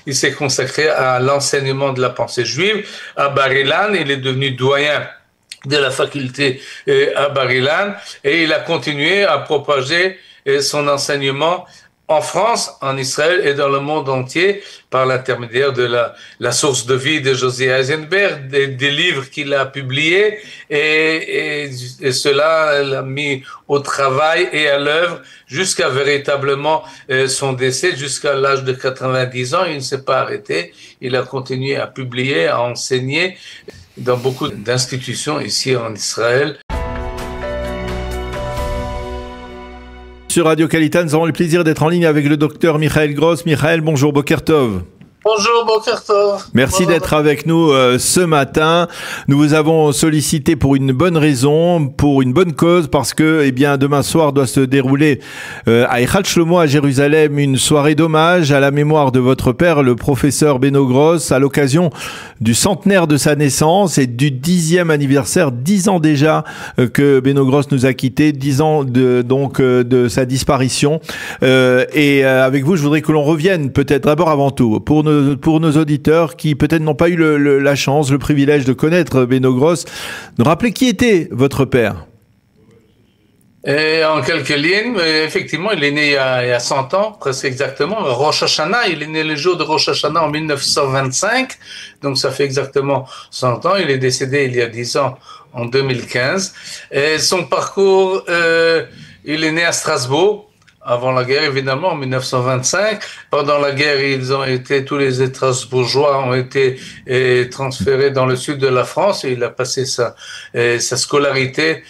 il s'est consacré à l'enseignement de la pensée juive. À Bar-Ilan, il est devenu doyen de la faculté à Bar-Ilan et il a continué à propager son enseignement en France, en Israël et dans le monde entier par l'intermédiaire de la source de vie de José Eisenberg, des livres qu'il a publiés et cela l'a mis au travail et à l'œuvre jusqu'à véritablement son décès, jusqu'à l'âge de 90 ans. Il ne s'est pas arrêté, il a continué à publier, à enseigner dans beaucoup d'institutions ici en Israël. Sur Radio Kalitan, nous avons le plaisir d'être en ligne avec le docteur Michael Gross. Michael, bonjour, Boker Tov. Bonjour, Boker Tov. Merci d'être avec nous ce matin. Nous vous avons sollicité pour une bonne raison, pour une bonne cause, parce que, demain soir doit se dérouler à Echad Shlomo à Jérusalem une soirée d'hommage à la mémoire de votre père, le professeur Beno Gross, à l'occasion du centenaire de sa naissance et du 10e anniversaire, 10 ans déjà que Beno Gross nous a quittés, 10 ans de sa disparition. Avec vous, je voudrais que l'on revienne peut-être d'abord avant tout pour nos auditeurs qui peut-être n'ont pas eu la chance, le privilège de connaître Beno Gross, de rappeler qui était votre père. Et en quelques lignes, effectivement, il est né il y a 100 ans, presque exactement, Rosh Hashanah. Il est né le jour de Rosh Hashanah en 1925, donc ça fait exactement 100 ans. Il est décédé il y a 10 ans, en 2015. Et son parcours, il est né à Strasbourg, avant la guerre, évidemment, en 1925. Pendant la guerre, tous les Strasbourgeois ont été transférés dans le sud de la France et il a passé sa scolarité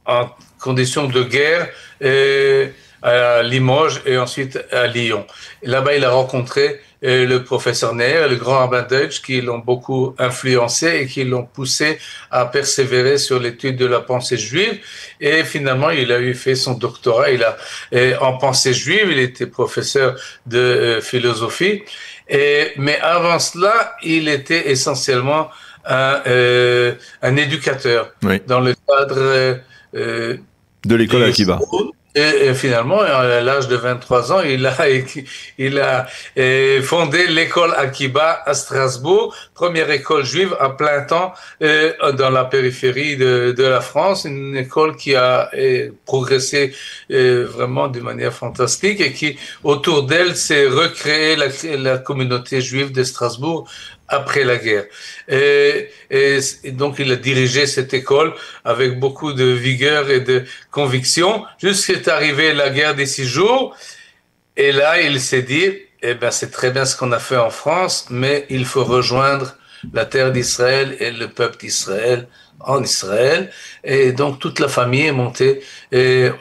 en conditions de guerre à Limoges et ensuite à Lyon. Et là-bas, il a rencontré le professeur Neher, le grand rabbin Deutsch, qui l'ont beaucoup influencé et qui l'ont poussé à persévérer sur l'étude de la pensée juive. Et finalement, il a fait son doctorat. En pensée juive, il était professeur de philosophie. Mais avant cela, il était essentiellement un éducateur, oui, dans le cadre de l'école Akiba. Et finalement, à l'âge de 23 ans, il a fondé l'école Akiba à Strasbourg, première école juive à plein temps dans la périphérie de la France, une école qui a progressé vraiment d'une manière fantastique et qui, autour d'elle, s'est recréée la communauté juive de Strasbourg après la guerre. Et donc, il a dirigé cette école avec beaucoup de vigueur et de conviction, jusqu'à arrivé la guerre des 6 jours. Et là, il s'est dit, c'est très bien ce qu'on a fait en France, mais il faut rejoindre la terre d'Israël et le peuple d'Israël en Israël. Et donc, toute la famille est montée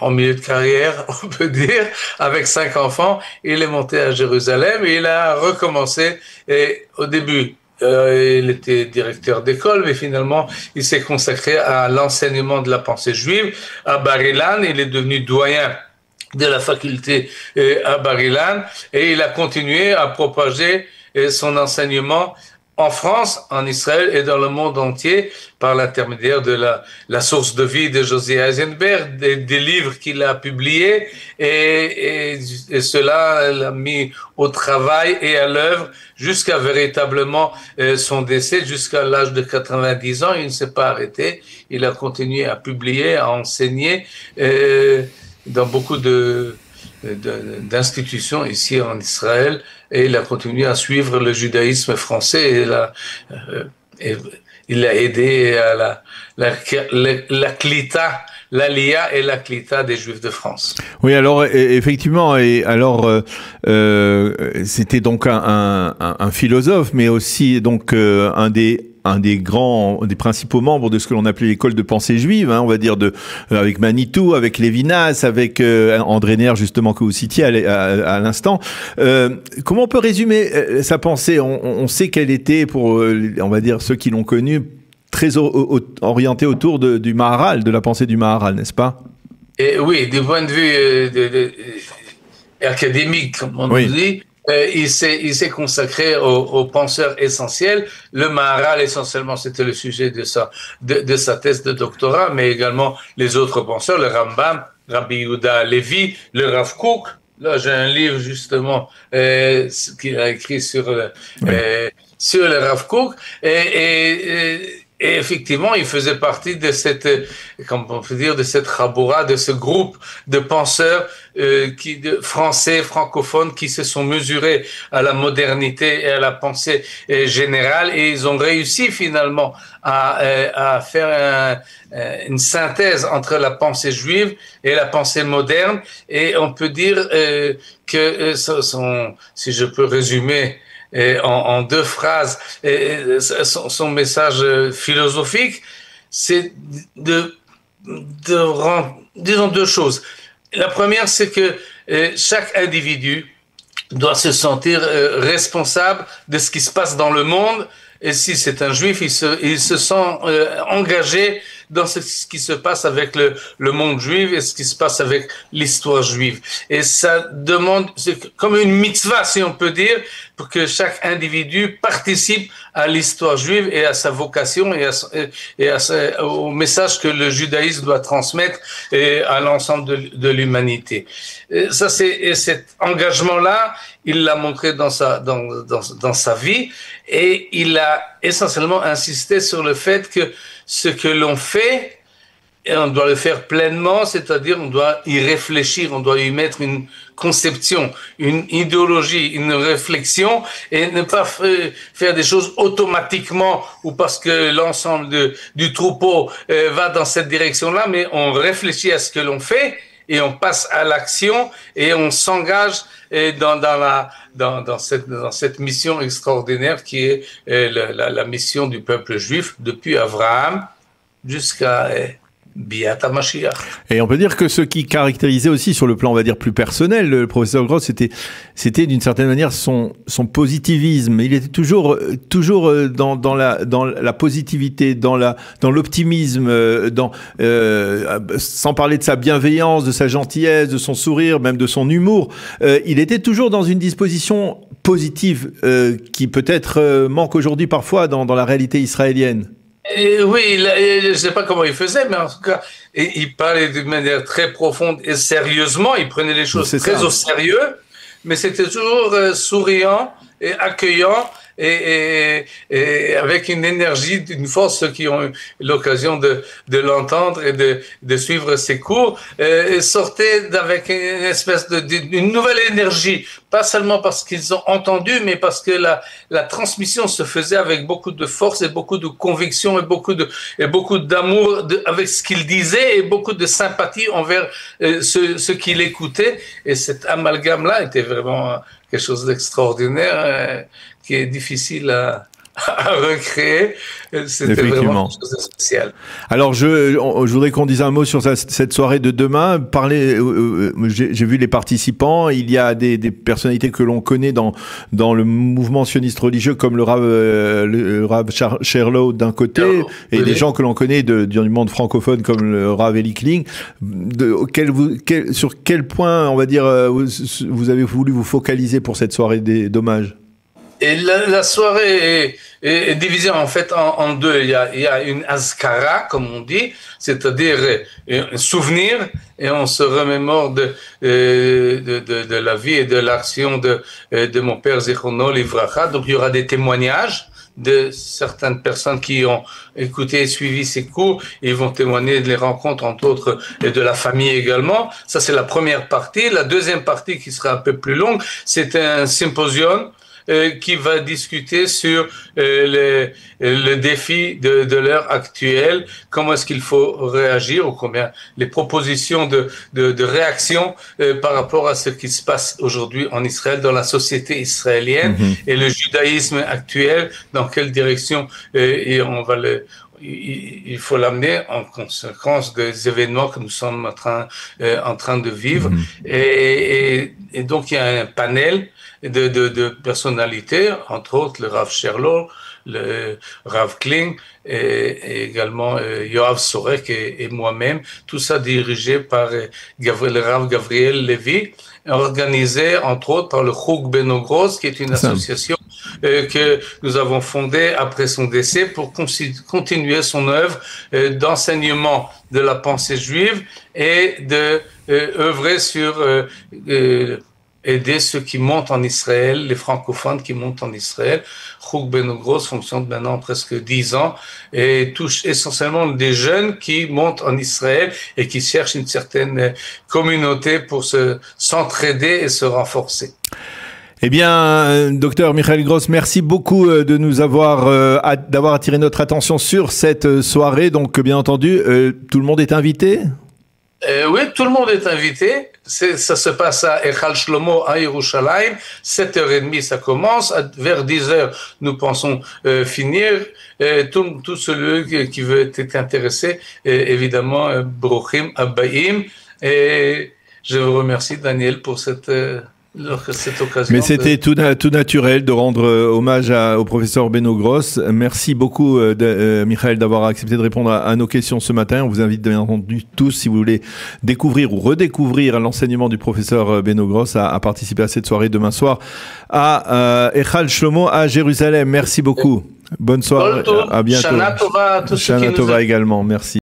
en milieu de carrière, on peut dire, avec 5 enfants. Il est monté à Jérusalem et il a recommencé. Et au début, il était directeur d'école, mais finalement, il s'est consacré à l'enseignement de la pensée juive. À Bar-Ilan, il est devenu doyen de la faculté à Bar-Ilan et il a continué à propager son enseignement en France, en Israël et dans le monde entier par l'intermédiaire de la source de vie de José Eisenberg, des livres qu'il a publiés et cela l'a mis au travail et à l'œuvre jusqu'à véritablement son décès, jusqu'à l'âge de 90 ans. Il ne s'est pas arrêté, il a continué à publier, à enseigner dans beaucoup d'institutions ici en Israël et il a continué à suivre le judaïsme français et il a aidé à la Klita, l'Aliyah et la Klita des Juifs de France. Oui, alors effectivement, et alors c'était donc un philosophe, mais aussi donc un des principaux membres de ce que l'on appelait l'école de pensée juive, on va dire avec Manitou, avec Lévinas, avec André Neher justement que vous citiez à l'instant. Comment on peut résumer sa pensée? On sait qu'elle était, pour on va dire ceux qui l'ont connue, très orientée autour du Maharal, de la pensée du Maharal, n'est-ce pas? Et oui, du point de vue académique, comme on dit. Il s'est consacré aux penseurs essentiels. Le Maharal, essentiellement, c'était le sujet de sa thèse de doctorat, mais également les autres penseurs, le Rambam, Rabbi Yehuda Levi, le Rav Kook, Là, j'ai un livre justement qu'il a écrit Oui. sur le Rav Kook et effectivement, il faisait partie de cette, comme on peut dire, de cette Chabura, de ce groupe de penseurs français, francophones, qui se sont mesurés à la modernité et à la pensée générale, et ils ont réussi finalement à faire une synthèse entre la pensée juive et la pensée moderne, et on peut dire que si je peux résumer en deux phrases son message philosophique, c'est de rendre, disons, deux choses. La première, c'est que chaque individu doit se sentir responsable de ce qui se passe dans le monde. Et si c'est un juif, il se sent engagé dans ce qui se passe avec le monde juif et ce qui se passe avec l'histoire juive. Et ça demande, c'est comme une mitzvah, si on peut dire, pour que chaque individu participe à l'histoire juive et à sa vocation au message que le judaïsme doit transmettre à l'ensemble de l'humanité. Ça, cet engagement-là, il l'a montré dans sa vie, et il a essentiellement insisté sur le fait que ce que l'on fait, et on doit le faire pleinement, c'est-à-dire on doit y réfléchir, on doit y mettre une conception, une idéologie, une réflexion, et ne pas faire des choses automatiquement ou parce que l'ensemble du troupeau va dans cette direction-là, mais on réfléchit à ce que l'on fait et on passe à l'action et on s'engage dans cette mission extraordinaire qui est la mission du peuple juif depuis Abraham jusqu'à Biat HaMashiach. Et on peut dire que ce qui caractérisait aussi sur le plan, on va dire, plus personnel, le professeur Gross, c'était d'une certaine manière son positivisme. Il était toujours dans la positivité, dans l'optimisme, sans parler de sa bienveillance, de sa gentillesse, de son sourire, même de son humour. Il était toujours dans une disposition positive qui peut-être manque aujourd'hui parfois dans la réalité israélienne. Oui, je ne sais pas comment il faisait, mais en tout cas, il parlait d'une manière très profonde et sérieusement. Il prenait les choses très au sérieux, mais c'était toujours souriant et accueillant et avec une énergie, une force. Ceux qui ont eu l'occasion de l'entendre et de suivre ses cours sortaient avec une espèce d'une nouvelle énergie, pas seulement parce qu'ils ont entendu, mais parce que la transmission se faisait avec beaucoup de force et beaucoup de conviction et beaucoup d'amour avec ce qu'il disait et beaucoup de sympathie envers ceux qui l'écoutaient. Et cet amalgame-là était vraiment quelque chose d'extraordinaire qui est difficile à recréer. C'était vraiment quelque chose de spécial. Alors, je voudrais qu'on dise un mot sur cette soirée de demain. J'ai vu les participants. Il y a des personnalités que l'on connaît dans le mouvement sioniste religieux, comme le Rav Sherlow d'un côté, et des gens que l'on connaît du monde francophone, comme le Rav Eli Kling. Sur quel point, on va dire, vous avez voulu vous focaliser pour cette soirée d'hommage? Et la soirée est divisée en fait en deux. Il y a une azkara, comme on dit, c'est-à-dire un souvenir, et on se remémore de la vie et de l'action de mon père Zichrono Livracha. Donc il y aura des témoignages de certaines personnes qui ont écouté et suivi ces cours. Ils vont témoigner des rencontres, entre autres, et de la famille également. Ça, c'est la première partie. La deuxième partie, qui sera un peu plus longue, c'est un symposium qui va discuter sur le défi de l'heure actuelle, comment est-ce qu'il faut réagir, ou combien les propositions de réaction par rapport à ce qui se passe aujourd'hui en Israël, dans la société israélienne, et le judaïsme actuel, dans quelle direction et il faut l'amener en conséquence des événements que nous sommes en train de vivre. Et donc, il y a un panel de personnalités, entre autres le Rav Sherlow, le Rav Kling, et également Yoav Sorek et moi-même, tout ça dirigé par le Rav Gabriel Levy, organisé entre autres par le Chug Beno Gross, qui est une association que nous avons fondée après son décès pour continuer son œuvre d'enseignement de la pensée juive et de œuvrer sur aider ceux qui montent en Israël, les francophones qui montent en Israël. Chouk Beno Gross fonctionne maintenant presque 10 ans et touche essentiellement des jeunes qui montent en Israël et qui cherchent une certaine communauté pour s'entraider et se renforcer. Eh bien, docteur Michael Gross, merci beaucoup de nous d'avoir attiré notre attention sur cette soirée. Donc, bien entendu, tout le monde est invité? Oui, tout le monde est invité. Ça se passe à Echal Shlomo à Yerushalayim. 7h30, ça commence. Vers 10h, nous pensons finir. Tout celui qui veut être intéressé, évidemment, Brochim Abbaim. Et je vous remercie, Daniel, pour cette occasion. Mais c'était tout naturel de rendre hommage au professeur Beno Gross. Merci beaucoup, Michael, d'avoir accepté de répondre à nos questions ce matin. On vous invite bien entendu tous, si vous voulez découvrir ou redécouvrir l'enseignement du professeur Beno Gross, à participer à cette soirée demain soir à Echal Shlomo à Jérusalem. Merci beaucoup. Bonne soirée. À bientôt. Shana Tova à tous Shana Tova également. Merci.